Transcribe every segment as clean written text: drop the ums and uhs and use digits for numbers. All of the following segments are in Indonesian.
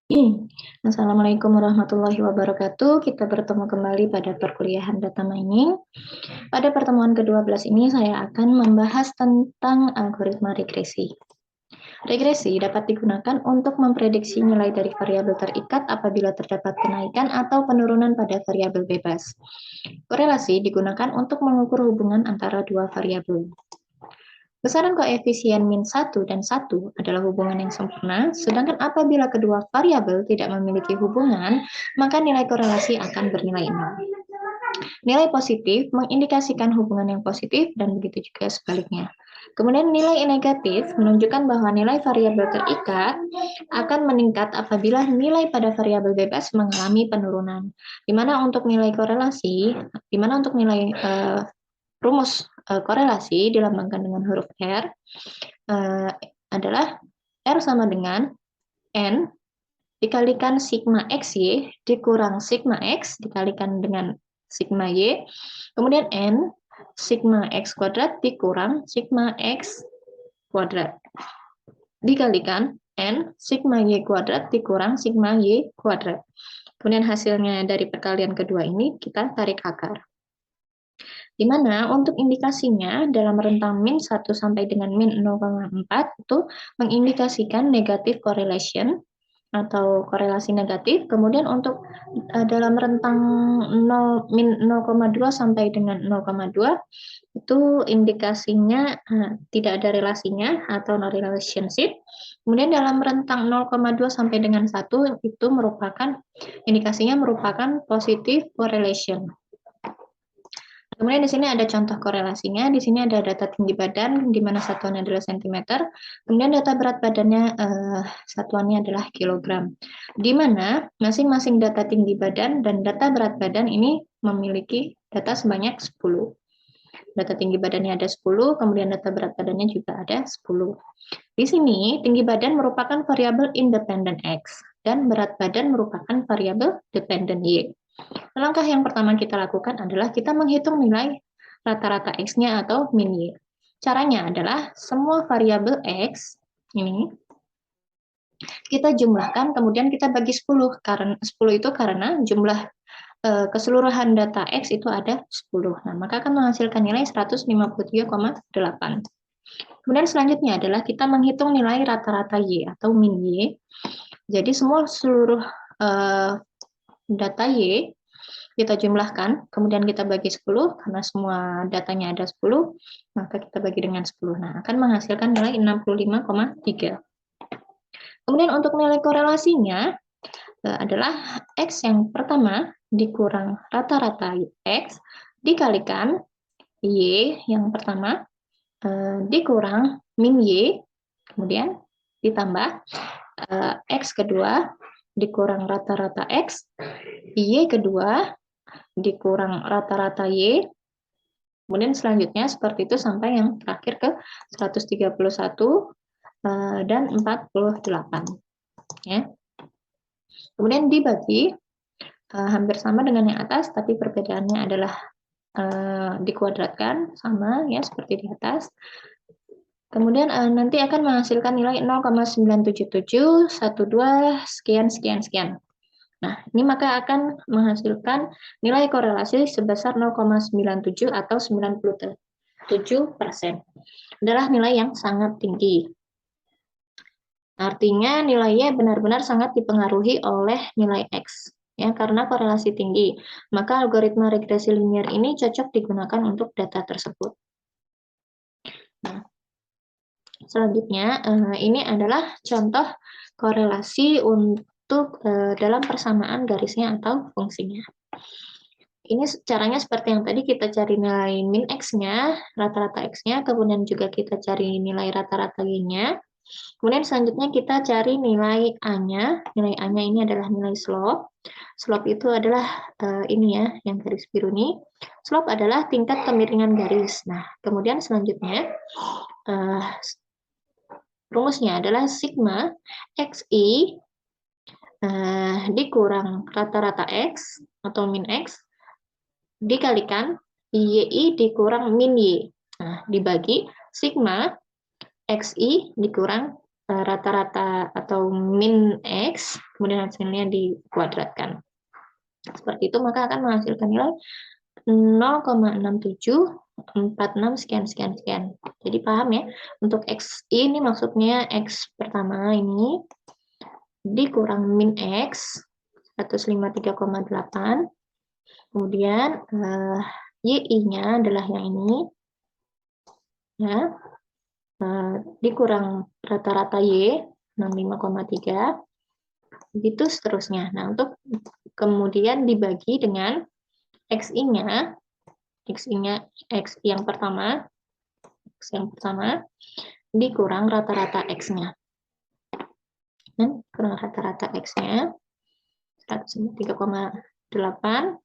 Assalamualaikum warahmatullahi wabarakatuh. Kita bertemu kembali pada perkuliahan data mining. Pada pertemuan ke-12 ini saya akan membahas tentang algoritma regresi. Regresi dapat digunakan untuk memprediksi nilai dari variabel terikat apabila terdapat kenaikan atau penurunan pada variabel bebas. Korelasi digunakan untuk mengukur hubungan antara dua variabel. Besaran koefisien min 1 dan 1 adalah hubungan yang sempurna, sedangkan apabila kedua variabel tidak memiliki hubungan, maka nilai korelasi akan bernilai nol. Nilai positif mengindikasikan hubungan yang positif dan begitu juga sebaliknya. Kemudian nilai negatif menunjukkan bahwa nilai variabel terikat akan meningkat apabila nilai pada variabel bebas mengalami penurunan. Di mana untuk nilai korelasi, di mana untuk nilai rumus korelasi dilambangkan dengan huruf R adalah R sama dengan N dikalikan sigma XY dikurang sigma X dikalikan dengan sigma Y, kemudian N sigma X kuadrat dikurang sigma X kuadrat dikalikan N sigma Y kuadrat dikurang sigma Y kuadrat. Kemudian hasilnya dari perkalian kedua ini kita tarik akar. Di mana untuk indikasinya dalam rentang min 1 sampai dengan min 0,4 itu mengindikasikan negatif correlation atau korelasi negatif. Kemudian untuk dalam rentang min 0,2 sampai dengan 0,2 itu indikasinya tidak ada relasinya atau no relationship. Kemudian dalam rentang 0,2 sampai dengan 1 itu merupakan indikasinya merupakan positive correlation. Kemudian di sini ada contoh korelasinya. Di sini ada data tinggi badan, di mana satuannya adalah sentimeter. Kemudian data berat badannya, satuannya adalah kilogram. Di mana masing-masing data tinggi badan dan data berat badan ini memiliki data sebanyak 10. Data tinggi badannya ada 10, kemudian data berat badannya juga ada 10. Di sini, tinggi badan merupakan variabel independen X, dan berat badan merupakan variabel dependen Y. Langkah yang pertama kita lakukan adalah kita menghitung nilai rata-rata X-nya atau min Y. Caranya adalah semua variabel X ini kita jumlahkan, kemudian kita bagi 10. Karena 10 itu karena jumlah keseluruhan data X itu ada 10. Nah, maka akan menghasilkan nilai 153,8. Kemudian selanjutnya adalah kita menghitung nilai rata-rata Y atau min Y. Jadi seluruh data Y kita jumlahkan, kemudian kita bagi 10, karena semua datanya ada 10, maka kita bagi dengan 10. Nah, akan menghasilkan nilai 65,3. Kemudian untuk nilai korelasinya adalah X yang pertama dikurang rata-rata X dikalikan Y yang pertama dikurang min Y, kemudian ditambah X kedua dikurang rata-rata X, Y kedua dikurang rata-rata Y, kemudian selanjutnya seperti itu sampai yang terakhir ke 131 dan 48. Ya. Kemudian dibagi hampir sama dengan yang atas, tapi perbedaannya adalah dikuadratkan sama ya seperti di atas. Kemudian nanti akan menghasilkan nilai 0,97712 sekian sekian sekian. Nah, ini maka akan menghasilkan nilai korelasi sebesar 0,97 atau 97%. Adalah nilai yang sangat tinggi. Artinya nilainya benar-benar sangat dipengaruhi oleh nilai X. Ya, karena korelasi tinggi, maka algoritma regresi linier ini cocok digunakan untuk data tersebut. Nah, selanjutnya, ini adalah contoh korelasi untuk dalam persamaan garisnya atau fungsinya. Ini caranya seperti yang tadi, kita cari nilai min X-nya, rata-rata X-nya, kemudian juga kita cari nilai rata-rata Y-nya. Kemudian selanjutnya kita cari nilai A-nya. Nilai A-nya ini adalah nilai slope. Slope itu adalah ini ya, yang garis biru ini. Slope adalah tingkat kemiringan garis. Nah, kemudian selanjutnya rumusnya adalah sigma XI dikurang rata-rata X atau min X dikalikan YI dikurang min Y. Nah, dibagi sigma XI dikurang rata-rata atau min X, kemudian hasilnya dikuadratkan. Seperti itu, maka akan menghasilkan nilai 0,6746 sekian, sekian, sekian. Jadi paham ya, untuk X ini maksudnya X pertama ini dikurang min X, 153,8. Kemudian YI-nya adalah yang ini, ya, dikurang rata-rata Y, 65,3, begitu seterusnya. Nah, untuk kemudian dibagi dengan XI-nya, X yang pertama, dikurang rata-rata X-nya. Dan kurang rata-rata X-nya, 103,8,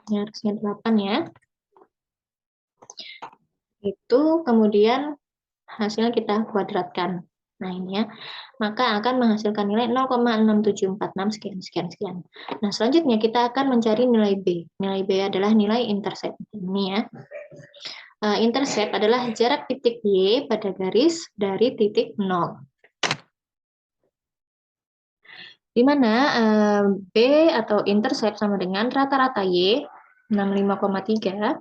ini harusnya 8 ya. Itu kemudian hasilnya kita kuadratkan. Nah, ini ya. Maka akan menghasilkan nilai 0,6746 sekian, sekian, sekian. Nah, selanjutnya kita akan mencari nilai B. Nilai B adalah nilai intercept. Ini ya. Intercept adalah jarak titik Y pada garis dari titik 0. Di mana B atau intercept sama dengan rata-rata Y, 65,3,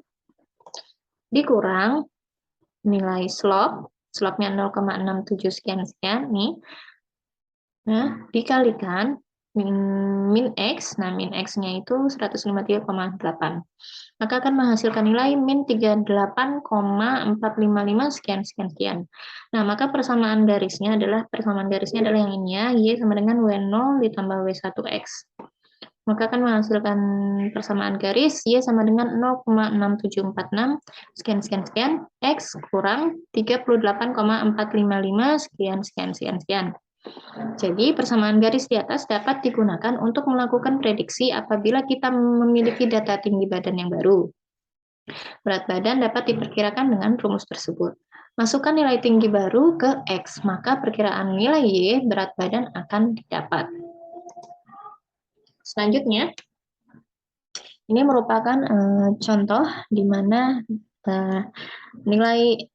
dikurang nilai slope-nya 0,67 sekian-sekian, nih. Nah, dikalikan min X, nah min X-nya itu 153,8. Maka akan menghasilkan nilai min 38,455 sekian, sekian, sekian. Nah, maka persamaan garisnya adalah yang ini ya, Y sama dengan W0 ditambah W1X. Maka akan menghasilkan persamaan garis Y sama dengan 0,6746 sekian, sekian, sekian, X kurang 38,455 sekian, sekian, sekian, sekian. Jadi, persamaan garis di atas dapat digunakan untuk melakukan prediksi apabila kita memiliki data tinggi badan yang baru. Berat badan dapat diperkirakan dengan rumus tersebut. Masukkan nilai tinggi baru ke X, maka perkiraan nilai Y berat badan akan didapat. Selanjutnya, ini merupakan contoh di mana nilai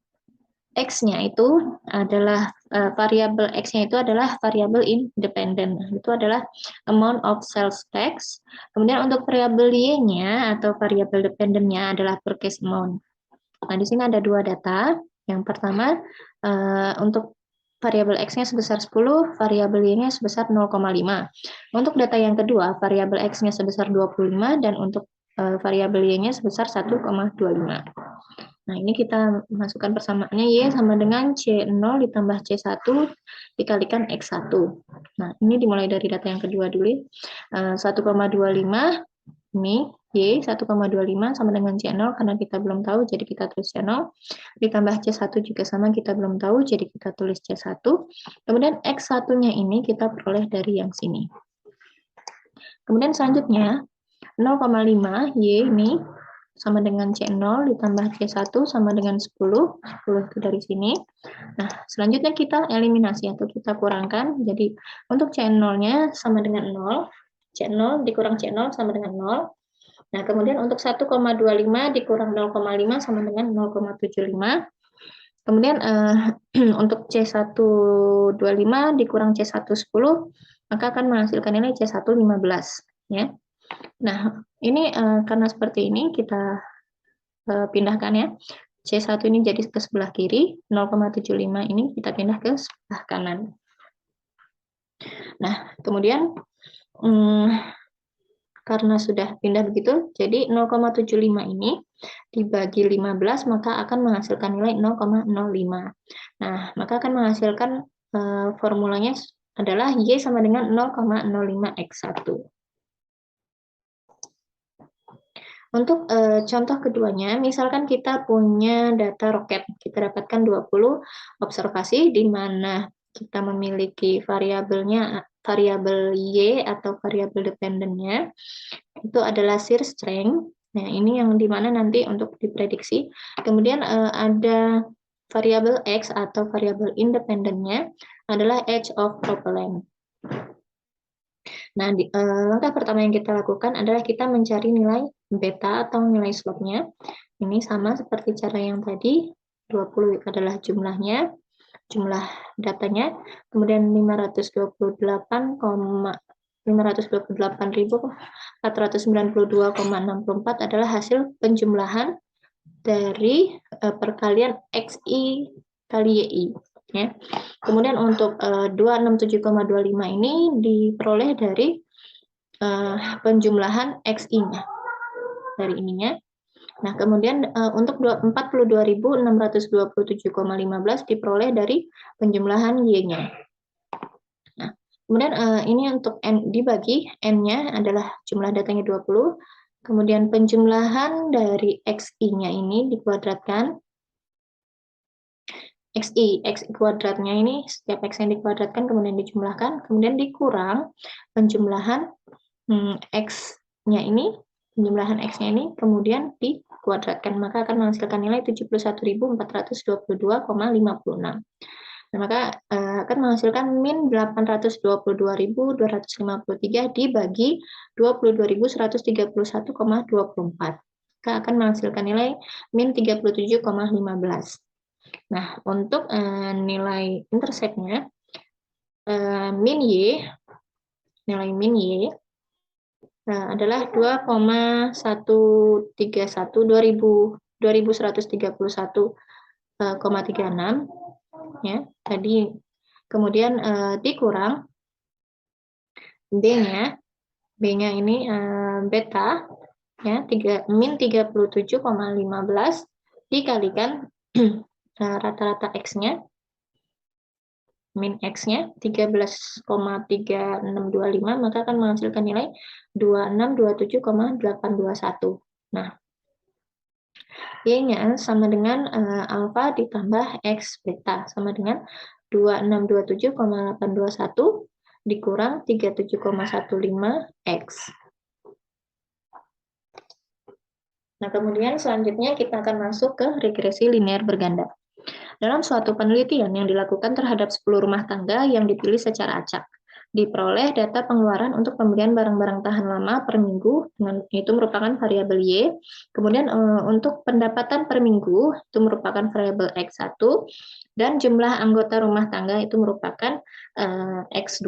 X-nya itu adalah variabel X-nya itu adalah variabel independen. Itu adalah amount of sales tax. Kemudian untuk variabel Y-nya atau variabel dependennya adalah purchase amount. Nah, di sini ada dua data. Yang pertama, untuk variabel X-nya sebesar 10, variabel Y-nya sebesar 0,5. Untuk data yang kedua, variabel X-nya sebesar 25, dan untuk variabel Y-nya sebesar 1,25. Nah, ini kita masukkan persamaannya Y sama dengan C0 ditambah C1 dikalikan X1. Nah, ini dimulai dari data yang kedua dulu. 1,25, ini Y 1,25 sama dengan C0 karena kita belum tahu, jadi kita tulis C0. Ditambah C1 juga sama, kita belum tahu, jadi kita tulis C1. Kemudian X1-nya ini kita peroleh dari yang sini. Kemudian selanjutnya, 0,5 Y ini sama dengan C0 ditambah C1 sama dengan 10 itu dari sini. Nah, selanjutnya kita eliminasi atau kita kurangkan. Jadi, untuk C0-nya sama dengan 0, C0 dikurang C0 sama dengan 0. Nah, kemudian untuk 1,25 dikurang 0,5 sama dengan 0,75. Kemudian untuk C125 dikurang C110, maka akan menghasilkan nilai C115. Ya. Nah, ini karena seperti ini, kita pindahkan ya. C1 ini jadi ke sebelah kiri, 0,75 ini kita pindah ke sebelah kanan. Nah, kemudian karena sudah pindah begitu, jadi 0,75 ini dibagi 15, maka akan menghasilkan nilai 0,05. Nah, maka akan menghasilkan formulanya adalah Y sama dengan 0,05X1. Untuk contoh keduanya, misalkan kita punya data roket, kita dapatkan 20 observasi di mana kita memiliki variabelnya, variabel Y atau variabel dependennya, itu adalah shear strength. Nah, ini yang dimana nanti untuk diprediksi. Kemudian ada variabel X atau variabel independennya adalah edge of propellant. Nah, langkah pertama yang kita lakukan adalah kita mencari nilai beta atau nilai slope-nya. Ini sama seperti cara yang tadi, 20 adalah jumlahnya, jumlah datanya, kemudian 528.492,64 adalah hasil penjumlahan dari perkalian XI kali YI. Ya. Kemudian untuk 267,25 ini diperoleh dari penjumlahan XI-nya, dari ininya. Nah, kemudian untuk 42.627,15 diperoleh dari penjumlahan Y-nya. Nah, kemudian ini untuk N dibagi, N-nya adalah jumlah datanya 20, kemudian penjumlahan dari XI-nya ini dikuadratkan, XI kuadratnya ini setiap X yang dikuadratkan kemudian dijumlahkan, kemudian dikurang penjumlahan X-nya ini, penjumlahan X-nya ini kemudian dikuadratkan, maka akan menghasilkan nilai 71.422,56. Nah, maka akan menghasilkan min 822.253 dibagi 22.131,24. Maka akan menghasilkan nilai min 37,15. Nah, untuk nilai interceptnya, min Y, nilai min Y adalah 2,131,36 ya tadi, kemudian dikurang B-nya ini beta ya min 37,15 dikalikan rata-rata X-nya, min X-nya 13,3625, maka akan menghasilkan nilai 2627,821. Nah, Y-nya sama dengan alfa ditambah X beta, sama dengan 2627,821 dikurang 37,15 X. Nah, kemudian selanjutnya kita akan masuk ke regresi linear berganda. Dalam suatu penelitian yang dilakukan terhadap 10 rumah tangga yang dipilih secara acak, diperoleh data pengeluaran untuk pembelian barang-barang tahan lama per minggu, itu merupakan variabel Y. Kemudian untuk pendapatan per minggu, itu merupakan variabel X1. Dan jumlah anggota rumah tangga itu merupakan X2.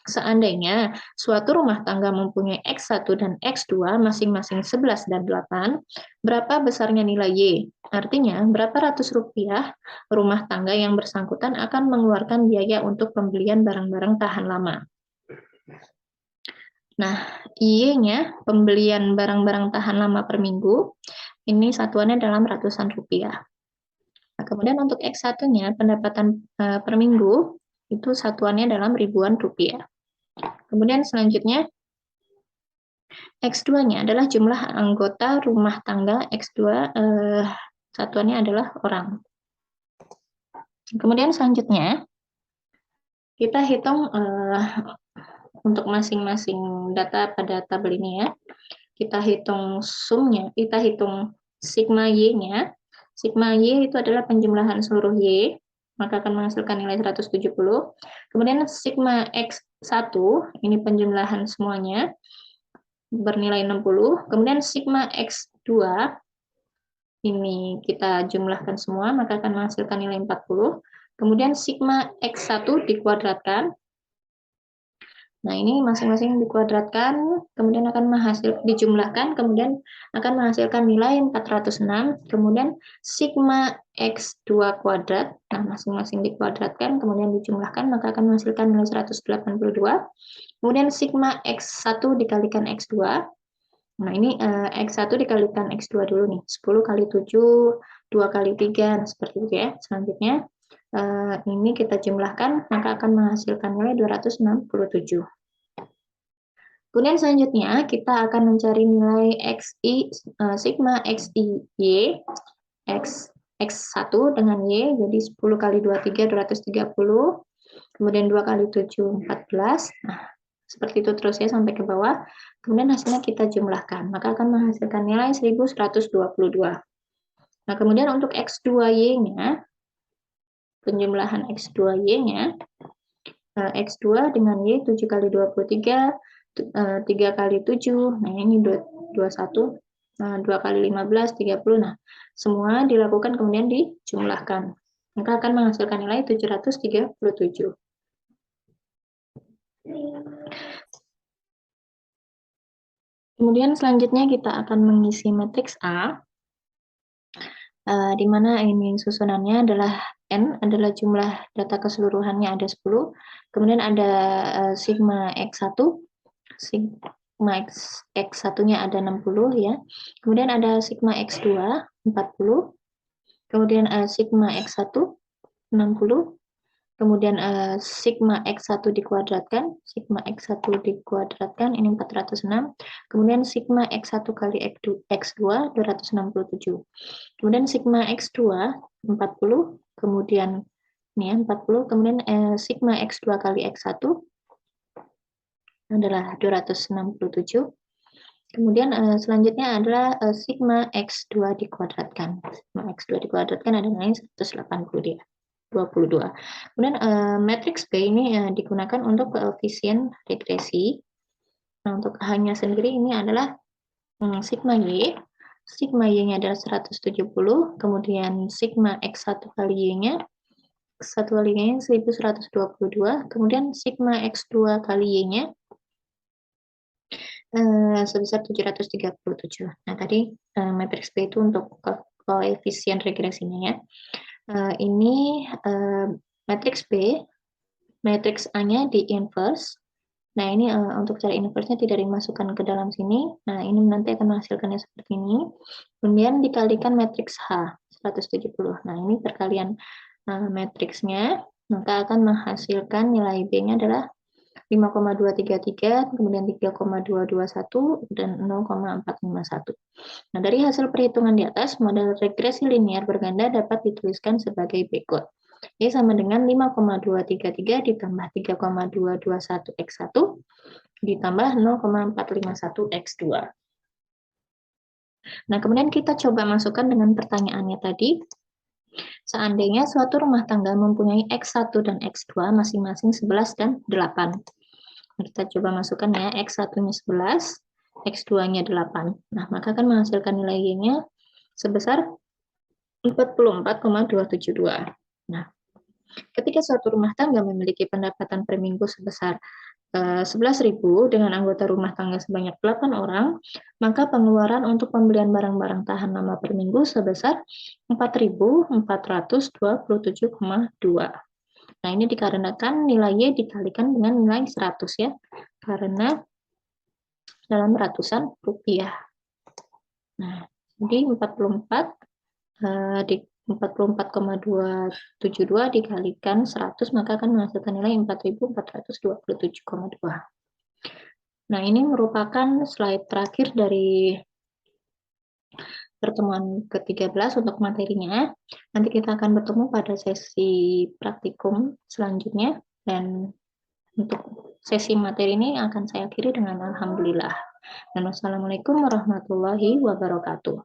Seandainya suatu rumah tangga mempunyai X1 dan X2 masing-masing 11 dan 8, berapa besarnya nilai Y? Artinya, berapa ratus rupiah rumah tangga yang bersangkutan akan mengeluarkan biaya untuk pembelian barang-barang tahan lama. Nah, Y-nya, pembelian barang-barang tahan lama per minggu, ini satuannya dalam ratusan rupiah. Nah, kemudian untuk X1-nya, pendapatan per minggu, itu satuannya dalam ribuan rupiah. Kemudian selanjutnya, X2-nya adalah jumlah anggota rumah tangga, X2 satuannya adalah orang. Kemudian selanjutnya, kita hitung untuk masing-masing data pada tabel ini ya. Kita hitung sumnya, kita hitung sigma Y-nya. Sigma Y itu adalah penjumlahan seluruh Y, maka akan menghasilkan nilai 170. Kemudian sigma X1, ini penjumlahan semuanya, bernilai 60. Kemudian sigma X2, ini kita jumlahkan semua, maka akan menghasilkan nilai 40. Kemudian sigma X1 dikuadratkan. Nah, ini masing-masing dikuadratkan, kemudian akan dijumlahkan, kemudian akan menghasilkan nilai 406. Kemudian sigma X2 kuadrat, nah masing-masing dikuadratkan, kemudian dijumlahkan, maka akan menghasilkan nilai 182. Kemudian sigma X1 dikalikan X2. Nah, ini X1 dikalikan X2 dulu nih, 10 kali 7, 2 kali 3, nah, seperti itu ya. Selanjutnya, ini kita jumlahkan, maka akan menghasilkan nilai 267. Kemudian selanjutnya, kita akan mencari nilai sigma XI-Y, X1 dengan Y, jadi 10 kali 23, 230, kemudian 2 kali 7, 14, nah, seperti itu terus ya sampai ke bawah, kemudian hasilnya kita jumlahkan, maka akan menghasilkan nilai 1122. Nah, kemudian untuk X2Y-nya, penjumlahan X2Y-nya, X2 dengan Y 7 kali 23, 3 kali 7, nah ini 21, 2 kali 15, 30, nah semua dilakukan kemudian dijumlahkan. maka akan menghasilkan nilai 737. Kemudian selanjutnya kita akan mengisi matriks A, di mana ini susunannya adalah N adalah jumlah data keseluruhannya ada 10, kemudian ada sigma X1, sigma X1-nya ada 60 ya, kemudian ada sigma X2 40, kemudian sigma X1 60, kemudian sigma X1 dikuadratkan, sigma X1 dikuadratkan, ini 406, kemudian sigma X1 kali X2, 267, kemudian sigma X2, 40, kemudian ini ya, 40, kemudian sigma X2 kali X1 adalah 267, kemudian selanjutnya adalah sigma X2 dikuadratkan, sigma X2 dikuadratkan ada nilai 180 dia. 22. Kemudian matriks B ini digunakan untuk koefisien regresi. Nah, untuk H-nya sendiri ini adalah sigma Y. Sigma Y-nya adalah 170, kemudian sigma X1 kali Y-nya, X1 kali Y-nya 1122, kemudian sigma X2 kali Y-nya sebesar 737. Nah, tadi matriks B itu untuk koefisien regresinya ya. Ini matriks B, matriks A-nya di inverse. Nah, ini untuk cara inverse-nya tidak dimasukkan ke dalam sini. Nah, ini nanti akan menghasilkannya seperti ini. Kemudian dikalikan matriks H, 170. Nah, ini perkalian matriksnya, maka akan menghasilkan nilai B-nya adalah 5,233, kemudian 3,221, dan 0,451. Nah, dari hasil perhitungan di atas, model regresi linear berganda dapat dituliskan sebagai berikut. Y sama dengan 5,233 ditambah 3,221 X1 ditambah 0,451 X2. Nah, kemudian kita coba masukkan dengan pertanyaannya tadi. Seandainya suatu rumah tangga mempunyai X1 dan X2 masing-masing 11 dan 8. Nah, kita coba masukkan ya, X1-nya 11, X2-nya 8. Nah, maka akan menghasilkan nilai Y-nya sebesar 44,272. Nah, ketika suatu rumah tangga memiliki pendapatan per minggu sebesar 11.000 dengan anggota rumah tangga sebanyak 8 orang, maka pengeluaran untuk pembelian barang-barang tahan lama per minggu sebesar 4.427,2. Nah, ini dikarenakan nilai Y dikalikan dengan nilai 100 ya, karena dalam ratusan rupiah. Nah, jadi 44,272 dikalikan 100 maka akan menghasilkan nilai 4.427,2. Nah, ini merupakan slide terakhir dari pertemuan ke-13 untuk materinya. Nanti kita akan bertemu pada sesi praktikum selanjutnya, dan untuk sesi materi ini akan saya akhiri dengan alhamdulillah. Dan wassalamualaikum warahmatullahi wabarakatuh.